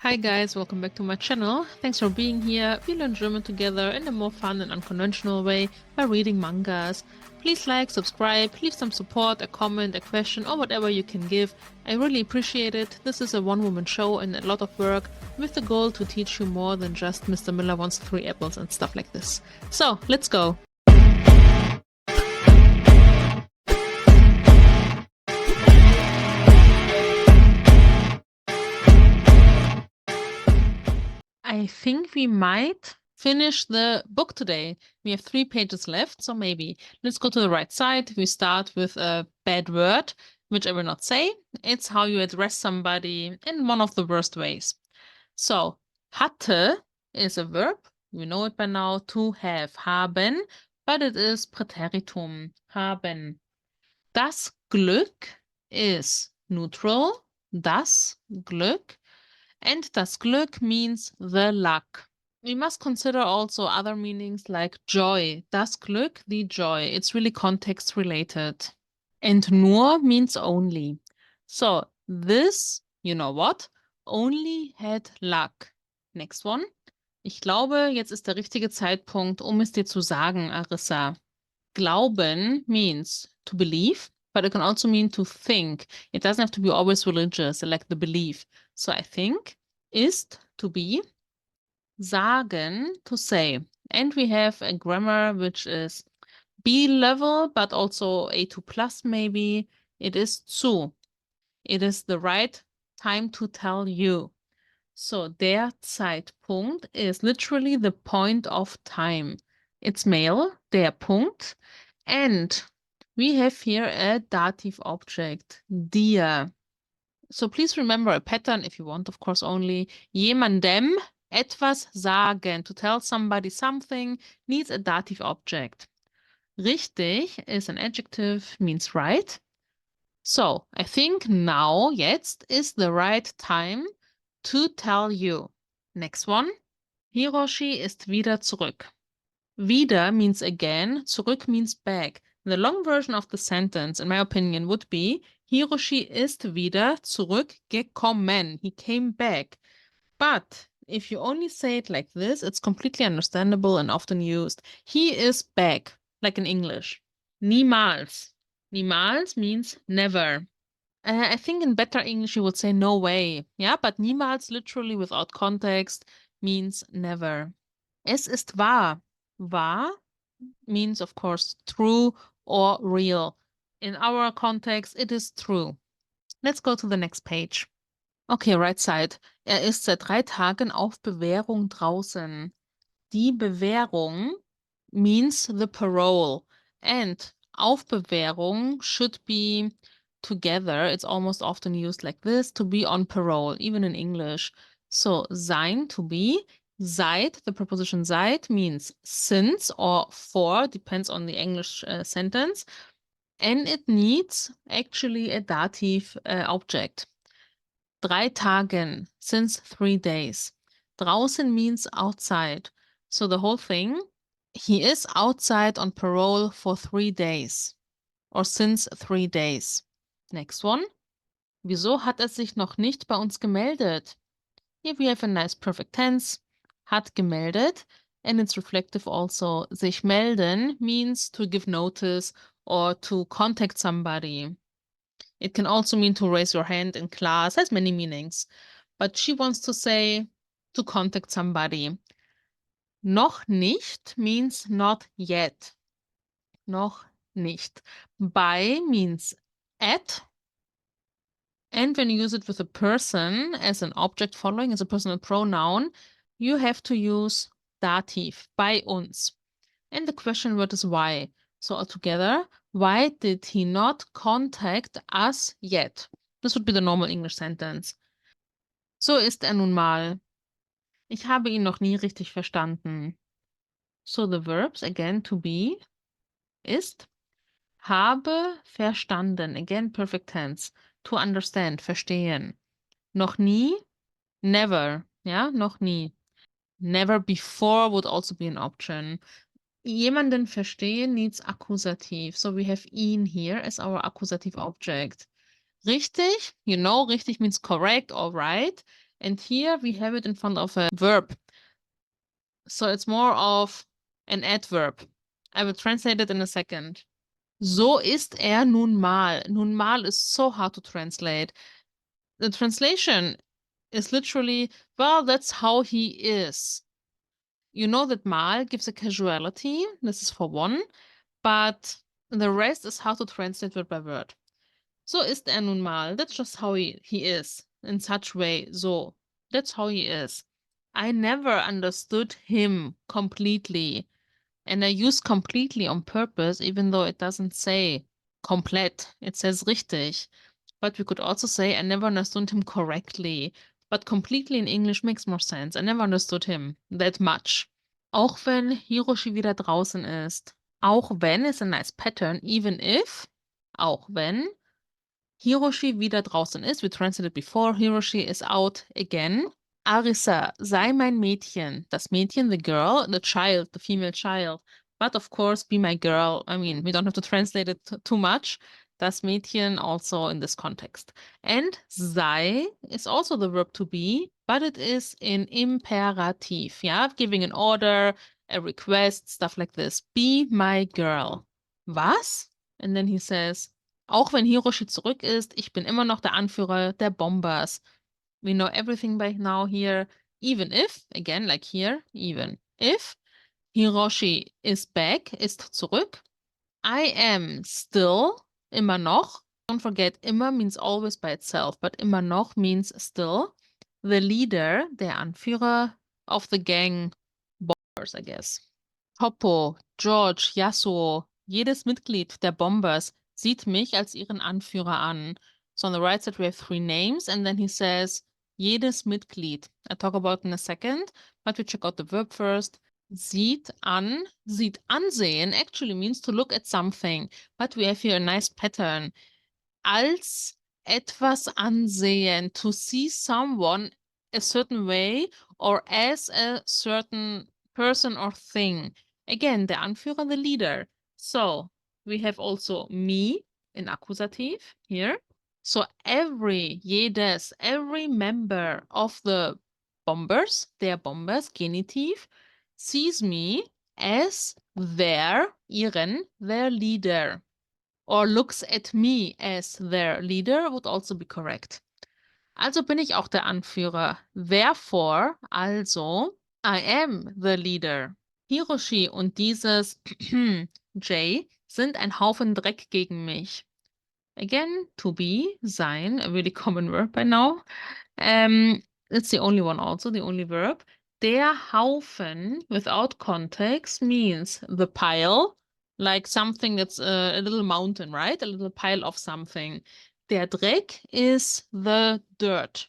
Hi guys, welcome back to my channel. Thanks for being here. We learn German together in a more fun and unconventional way by reading mangas. Please like, subscribe, leave some support, a comment, a question, or whatever you can give. I really appreciate it. This is a one-woman show and a lot of work with the goal to teach you more than just Mr. Miller wants 3 apples and stuff like this. So, let's go! I think we might finish the book today. We have 3 pages left, so maybe. Let's go to the right side. We start with a bad word, which I will not say. It's how you address somebody in one of the worst ways. So, hatte is a verb. We know it by now, to have, haben, but it is Preteritum, haben. Das Glück is neutral, das Glück. And das Glück means the luck. We must consider also other meanings like joy. Das Glück, the joy. It's really context related. And nur means only. So this, you know what, only had luck. Next one. Ich glaube, jetzt ist der richtige Zeitpunkt, um es dir zu sagen, Arissa. Glauben means to believe, but it can also mean to think. It doesn't have to be always religious, like the belief. So I think ist to be, sagen to say. And we have a grammar which is B level, but also A2 plus maybe. It is zu. It is the right time to tell you. So der Zeitpunkt is literally the point of time. It's male, der Punkt. And we have here a dative object, dir. So please remember a pattern if you want, of course, only. Jemandem etwas sagen. To tell somebody something needs a dative object. Richtig is an adjective, means right. So I think now, jetzt, is the right time to tell you. Next one. Hiroshi ist wieder zurück. Wieder means again, zurück means back. The long version of the sentence, in my opinion, would be Hiroshi ist wieder zurückgekommen. He came back. But if you only say it like this, it's completely understandable and often used. He is back, like in English. Niemals. Niemals means never. I think in better English you would say no way. Yeah, but niemals literally without context means never. Es ist wahr. Wahr means, of course, true or real. In our context, it is true. Let's go to the next page. Okay, right side. Er ist seit 3 Tagen auf Bewährung draußen. Die Bewährung means the parole. And auf Bewährung should be together. It's almost often used like this, to be on parole, even in English. So sein, to be. Seit, the preposition seit means since or for, depends on the English sentence. And it needs actually a dative object. 3 Tagen, since 3 days. Draußen means outside. So the whole thing, he is outside on parole for 3 days. Or since 3 days. Next one. Wieso hat er sich noch nicht bei uns gemeldet? Here we have a nice perfect tense. Hat gemeldet. And it's reflective also. Sich melden means to give notice or to contact somebody. It can also mean to raise your hand in class, has many meanings. But she wants to say to contact somebody. Noch nicht means not yet. Noch nicht. Bei means at. And when you use it with a person as an object following, as a personal pronoun, you have to use dative, bei uns. And the question word is why. So altogether, why did he not contact us yet? This would be the normal English sentence. So ist er nun mal. Ich habe ihn noch nie richtig verstanden. So the verbs, again, to be, ist, habe verstanden, again, perfect tense, to understand, verstehen. Noch nie, never, ja, noch nie. Never before would also be an option. Jemanden verstehen needs accusative. So we have ihn here as our accusative object. Richtig, you know, richtig means correct or right. And here we have it in front of a verb. So it's more of an adverb. I will translate it in a second. So ist nun mal. Nun mal is so hard to translate. The translation is literally, well, that's how he is. You know that mal gives a casuality. This is for one. But the rest is how to translate word by word. So ist nun mal. That's just how he is. In such way. So. That's how he is. I never understood him completely. And I use completely on purpose, even though it doesn't say komplett. It says richtig. But we could also say I never understood him correctly. But completely in English makes more sense. I never understood him that much. Auch wenn Hiroshi wieder draußen ist. Auch wenn is a nice pattern, even if, auch wenn Hiroshi wieder draußen ist. We translated before. Hiroshi is out again. Arisa, sei mein Mädchen. Das Mädchen, the girl, the child, the female child. But of course, be my girl. I mean, we don't have to translate it too much. Das Mädchen also in this context. And sei is also the verb to be, but it is in imperative. Yeah, giving an order, a request, stuff like this. Be my girl. Was? And then he says, auch wenn Hiroshi zurück ist, ich bin immer noch der Anführer der Bombers. We know everything by now here. Even if, again, like here, even if Hiroshi is back, ist zurück. I am still, immer noch. Don't forget, immer means always by itself, but immer noch means still. The leader, der Anführer of the gang Bombers, I guess. Toppo, George, Yasuo, jedes Mitglied der Bombers sieht mich als ihren Anführer an. So on the right side we have 3 names and then he says, jedes Mitglied. I'll talk about in a second, but we check out the verb first. Sieht an, sieht ansehen actually means to look at something, but we have here a nice pattern. Als etwas ansehen, to see someone a certain way or as a certain person or thing. Again, der Anführer, the leader. So we have also me in accusative here. So jedes, every member of the Bombers, der Bombers, Genitiv, sees me as ihren, their leader. Or looks at me as their leader would also be correct. Also bin ich auch der Anführer. Therefore, also, I am the leader. Hiroshi und dieses J sind ein Haufen Dreck gegen mich. Again, to be, sein, a really common verb by now. It's the only one also, the only verb. Der Haufen, without context, means the pile, like something that's a little mountain, right? A little pile of something. Der Dreck is the dirt.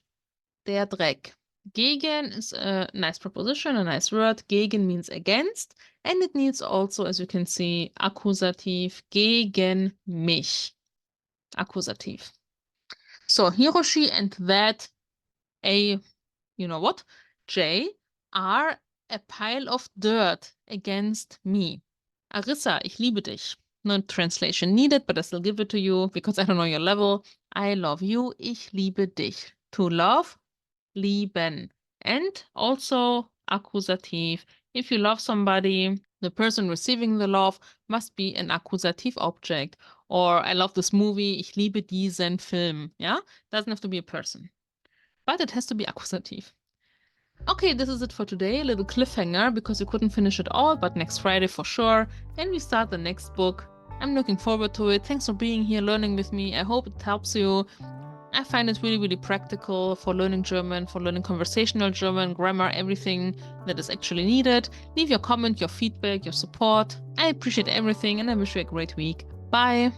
Der Dreck. Gegen is a nice preposition, a nice word. Gegen means against. And it needs also, as you can see, accusative. Gegen mich. Accusative. So Hiroshi and that you know what, J, are a pile of dirt against me. Arissa, ich liebe dich. No translation needed, but I still give it to you because I don't know your level. I love you. Ich liebe dich. To love, lieben. And also accusative. If you love somebody, the person receiving the love must be an accusative object. Or I love this movie. Ich liebe diesen Film. Yeah? Doesn't have to be a person. But it has to be accusative. Okay, this is it for today. A little cliffhanger because we couldn't finish it all, but next Friday for sure. And we start the next book. I'm looking forward to it. Thanks for being here, learning with me. I hope it helps you. I find it really, really practical for learning German, for learning conversational German, grammar, everything that is actually needed. Leave your comment, your feedback, your support. I appreciate everything and I wish you a great week. Bye!